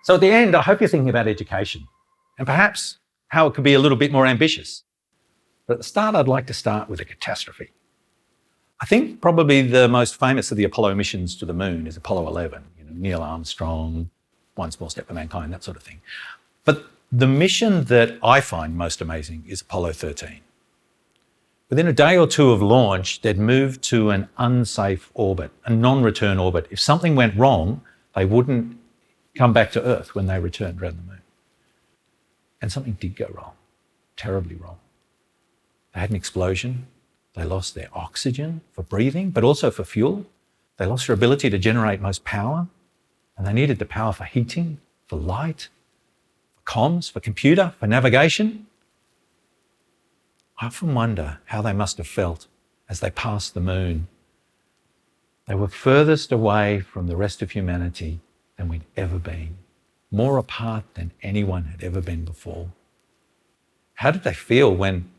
So at the end, I hope you're thinking about education and perhaps how it could be a little bit more ambitious. But at the start, I'd like to start with a catastrophe. I think probably the most famous of the Apollo missions to the moon is Apollo 11, Neil Armstrong, one small step for mankind, that sort of thing. But the mission that I find most amazing is Apollo 13. Within a day or two of launch, they'd moved to an unsafe orbit, a non-return orbit. If something went wrong, they wouldn't come back to Earth when they returned around the moon. And something did go wrong, terribly wrong. They had an explosion. They lost their oxygen for breathing, but also for fuel. They lost their ability to generate most power, and they needed the power for heating, for light, for comms, for computer, for navigation. I often wonder how they must have felt as they passed the moon. They were furthest away from the rest of humanity than we'd ever been, more apart than anyone had ever been before. How did they feel when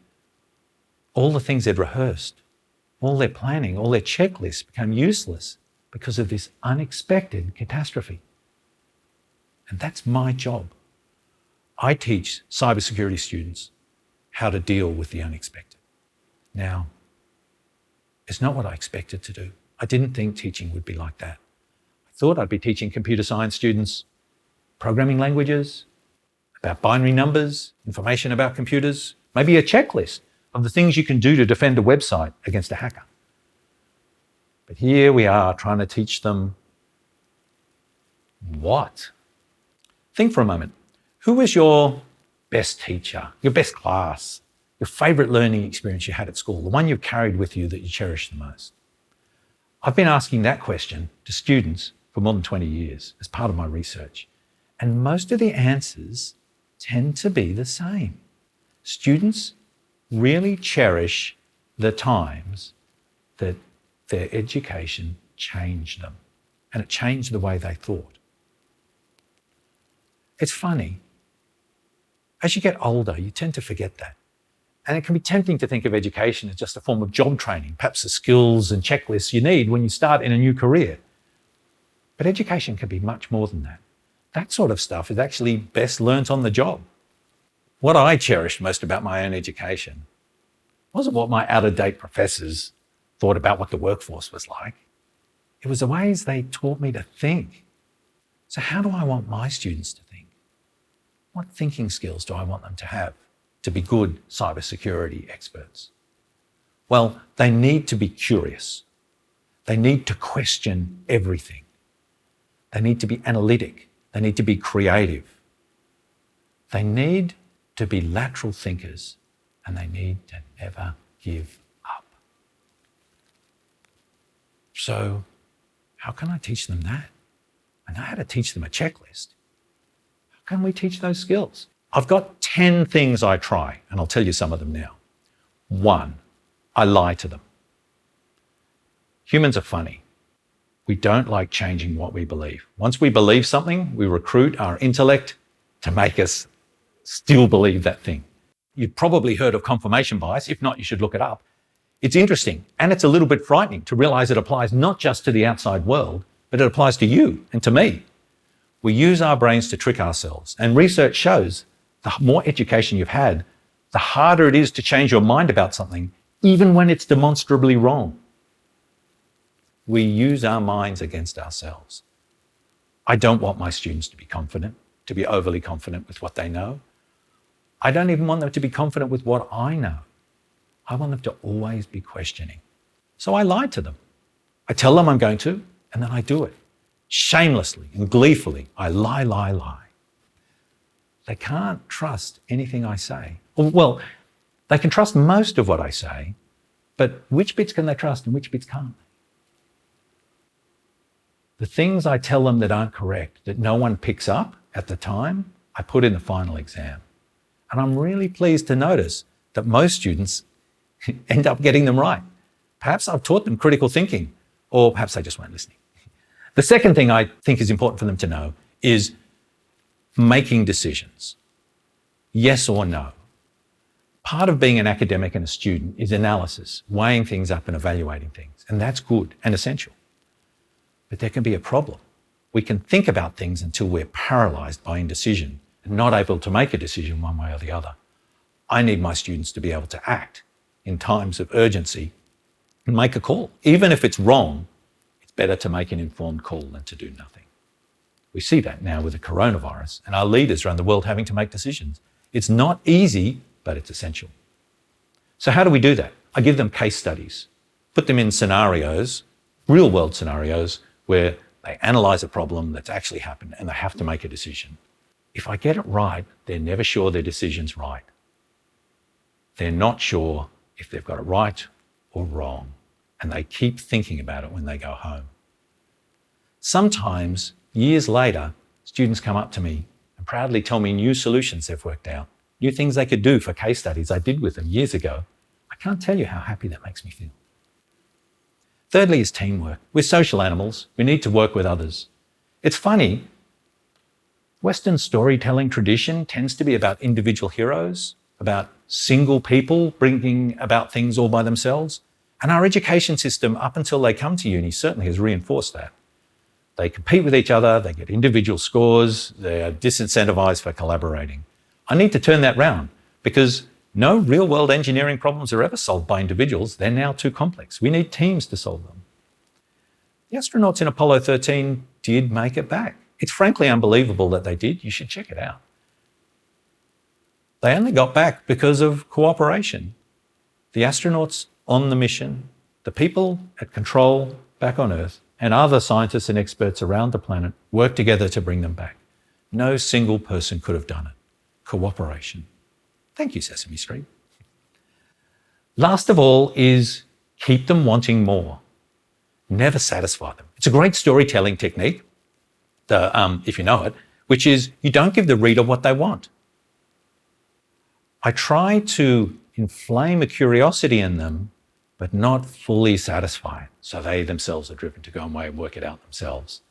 all the things they'd rehearsed, all their planning, all their checklists became useless because of this unexpected catastrophe? And that's my job. I teach cybersecurity students how to deal with the unexpected. Now, it's not what I expected to do. I didn't think teaching would be like that. I thought I'd be teaching computer science students programming languages, about binary numbers, information about computers, maybe a checklist of the things you can do to defend a website against a hacker. But here we are trying to teach them what? Think for a moment. Who was your best teacher, your best class, your favourite learning experience you had at school, the one you've carried with you that you cherish the most? I've been asking that question to students for more than 20 years as part of my research, and most of the answers tend to be the same. Students really cherish the times that their education changed them, and it changed the way they thought. It's funny. As you get older, you tend to forget that. And it can be tempting to think of education as just a form of job training, perhaps the skills and checklists you need when you start in a new career. But education can be much more than that. That sort of stuff is actually best learnt on the job. What I cherished most about my own education wasn't what my out-of-date professors thought about what the workforce was like. It was the ways they taught me to think. So how do I want my students to think? What thinking skills do I want them to have to be good cybersecurity experts? Well, they need to be curious. They need to question everything. They need to be analytic. They need to be creative. They need to be lateral thinkers, and they need to never give up. So how can I teach them that? I know how to teach them a checklist. How can we teach those skills? I've got 10 things I try, and I'll tell you some of them now. 1, I lie to them. Humans are funny. We don't like changing what we believe. Once we believe something, we recruit our intellect to make us still believe that thing. You've probably heard of confirmation bias. If not, you should look it up. It's interesting, and it's a little bit frightening to realize it applies not just to the outside world, but it applies to you and to me. We use our brains to trick ourselves, and research shows the more education you've had, the harder it is to change your mind about something, even when it's demonstrably wrong. We use our minds against ourselves. I don't want my students to be confident, to be overly confident with what they know. I don't even want them to be confident with what I know. I want them to always be questioning. So I lie to them. I tell them I'm going to, and then I do it. Shamelessly and gleefully, I lie. They can't trust anything I say. Well, they can trust most of what I say, but which bits can they trust and which bits can't? The things I tell them that aren't correct, that no one picks up at the time, I put in the final exam. And I'm really pleased to notice that most students end up getting them right. Perhaps I've taught them critical thinking, or perhaps they just weren't listening. The second thing I think is important for them to know is making decisions. Yes or no. Part of being an academic and a student is analysis, weighing things up and evaluating things. And that's good and essential. But there can be a problem We can think about things until we're paralyzed by indecision and not able to make a decision one way or the other. I need my students to be able to act in times of urgency and make a call. Even if it's wrong, it's better to make an informed call than to do nothing. We see that now with the coronavirus and our leaders around the world having to make decisions. It's not easy, but it's essential. So how do we do that? I give them case studies, put them in scenarios, real world scenarios, where they analyse a problem that's actually happened and they have to make a decision. If I get it right, they're never sure their decision's right. They're not sure if they've got it right or wrong, and they keep thinking about it when they go home. Sometimes, years later, students come up to me and proudly tell me new solutions they've worked out, new things they could do for case studies I did with them years ago. I can't tell you how happy that makes me feel. Thirdly is teamwork. We're social animals. We need to work with others. It's funny, Western storytelling tradition tends to be about individual heroes, about single people bringing about things all by themselves. And our education system, up until they come to uni, certainly has reinforced that. They compete with each other, they get individual scores, they are disincentivized for collaborating. I need to turn that round because no real-world engineering problems are ever solved by individuals. They're now too complex. We need teams to solve them. The astronauts in Apollo 13 did make it back. It's frankly unbelievable that they did. You should check it out. They only got back because of cooperation. The astronauts on the mission, the people at control back on Earth, and other scientists and experts around the planet worked together to bring them back. No single person could have done it. Cooperation. Thank you, Sesame Street. Last of all is keep them wanting more. Never satisfy them. It's a great storytelling technique, if you know it, which is you don't give the reader what they want. I try to inflame a curiosity in them, but not fully satisfy it, so they themselves are driven to go away and work it out themselves.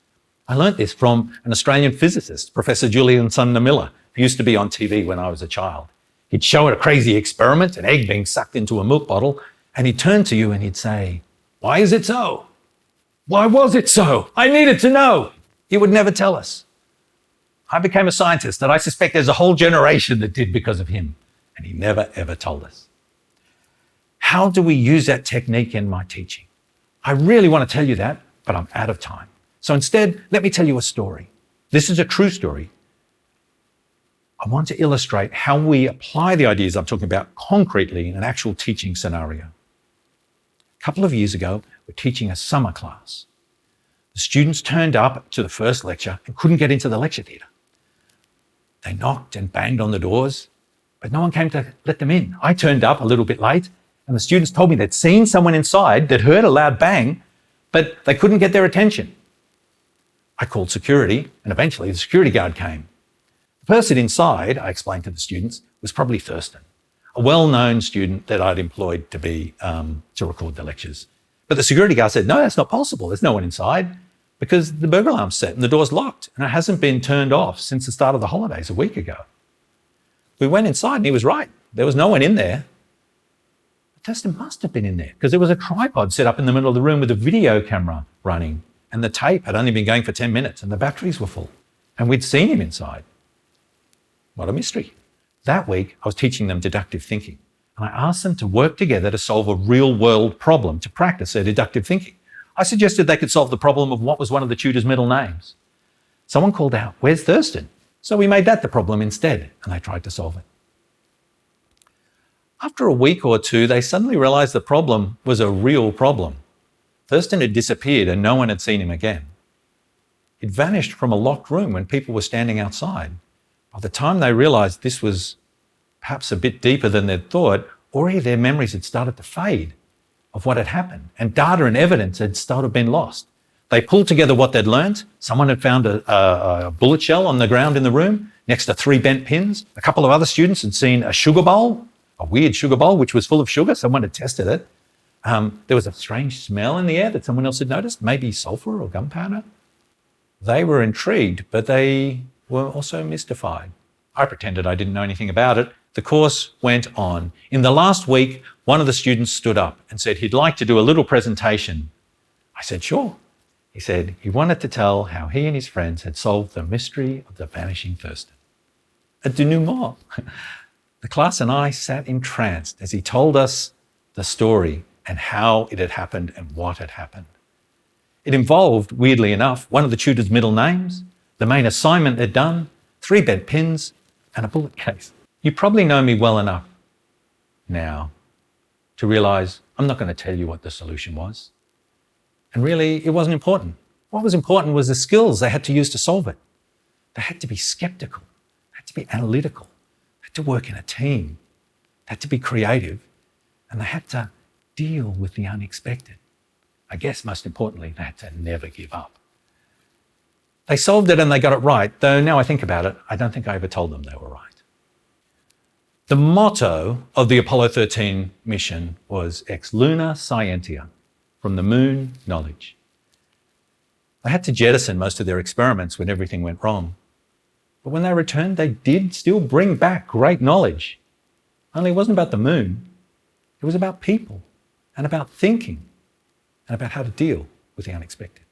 I learnt this from an Australian physicist, Professor Julian Sumner Miller, who used to be on TV when I was a child. He'd show a crazy experiment, an egg being sucked into a milk bottle, and he'd turn to you and he'd say, "Why is it so? Why was it so? I needed to know." He would never tell us. I became a scientist, and I suspect there's a whole generation that did because of him, and he never, ever told us. How do we use that technique in my teaching? I really want to tell you that, but I'm out of time. So instead, let me tell you a story. This is a true story. I want to illustrate how we apply the ideas I'm talking about concretely in an actual teaching scenario. A couple of years ago, we're teaching a summer class. The students turned up to the first lecture and couldn't get into the lecture theatre. They knocked and banged on the doors, but no one came to let them in. I turned up a little bit late, and the students told me they'd seen someone inside, they'd heard a loud bang, but they couldn't get their attention. I called security, and eventually the security guard came. The person inside, I explained to the students, was probably Thurston, a well-known student that I'd employed to record the lectures. But the security guard said, "No, that's not possible. There's no one inside because the burglar alarm's set and the door's locked and it hasn't been turned off since the start of the holidays a week ago." We went inside and he was right. There was no one in there. But Thurston must have been in there because there was a tripod set up in the middle of the room with a video camera running, and the tape had only been going for 10 minutes and the batteries were full, and we'd seen him inside. What a mystery. That week, I was teaching them deductive thinking, and I asked them to work together to solve a real-world problem to practice their deductive thinking. I suggested they could solve the problem of what was one of the tutor's middle names. Someone called out, "Where's Thurston?" So we made that the problem instead, and they tried to solve it. After a week or two, they suddenly realized the problem was a real problem. Thurston had disappeared and no one had seen him again. He'd vanished from a locked room when people were standing outside. By the time they realized this was perhaps a bit deeper than they'd thought, already their memories had started to fade of what had happened, and data and evidence had started to been lost. They pulled together what they'd learned. Someone had found a bullet shell on the ground in the room next to 3 bent pins. A couple of other students had seen a sugar bowl, a weird sugar bowl, which was full of sugar. Someone had tested it. There was a strange smell in the air that someone else had noticed, maybe sulfur or gunpowder. They were intrigued, but they were also mystified. I pretended I didn't know anything about it. The course went on. In the last week, one of the students stood up and said he'd like to do a little presentation. I said, "Sure." He said he wanted to tell how he and his friends had solved the mystery of the vanishing Thurston. A denouement. The class and I sat entranced as he told us the story and how it had happened and what had happened. It involved, weirdly enough, one of the tutor's middle names, the main assignment they'd done, 3 bed pins, and a bullet case. You probably know me well enough now to realise I'm not going to tell you what the solution was. And really, it wasn't important. What was important was the skills they had to use to solve it. They had to be skeptical, they had to be analytical, they had to work in a team, they had to be creative, and they had to deal with the unexpected. I guess most importantly, they had to never give up. They solved it and they got it right, though now I think about it, I don't think I ever told them they were right. The motto of the Apollo 13 mission was Ex Luna Scientia, from the moon, knowledge. They had to jettison most of their experiments when everything went wrong. But when they returned, they did still bring back great knowledge. Only it wasn't about the moon. It was about people and about thinking and about how to deal with the unexpected.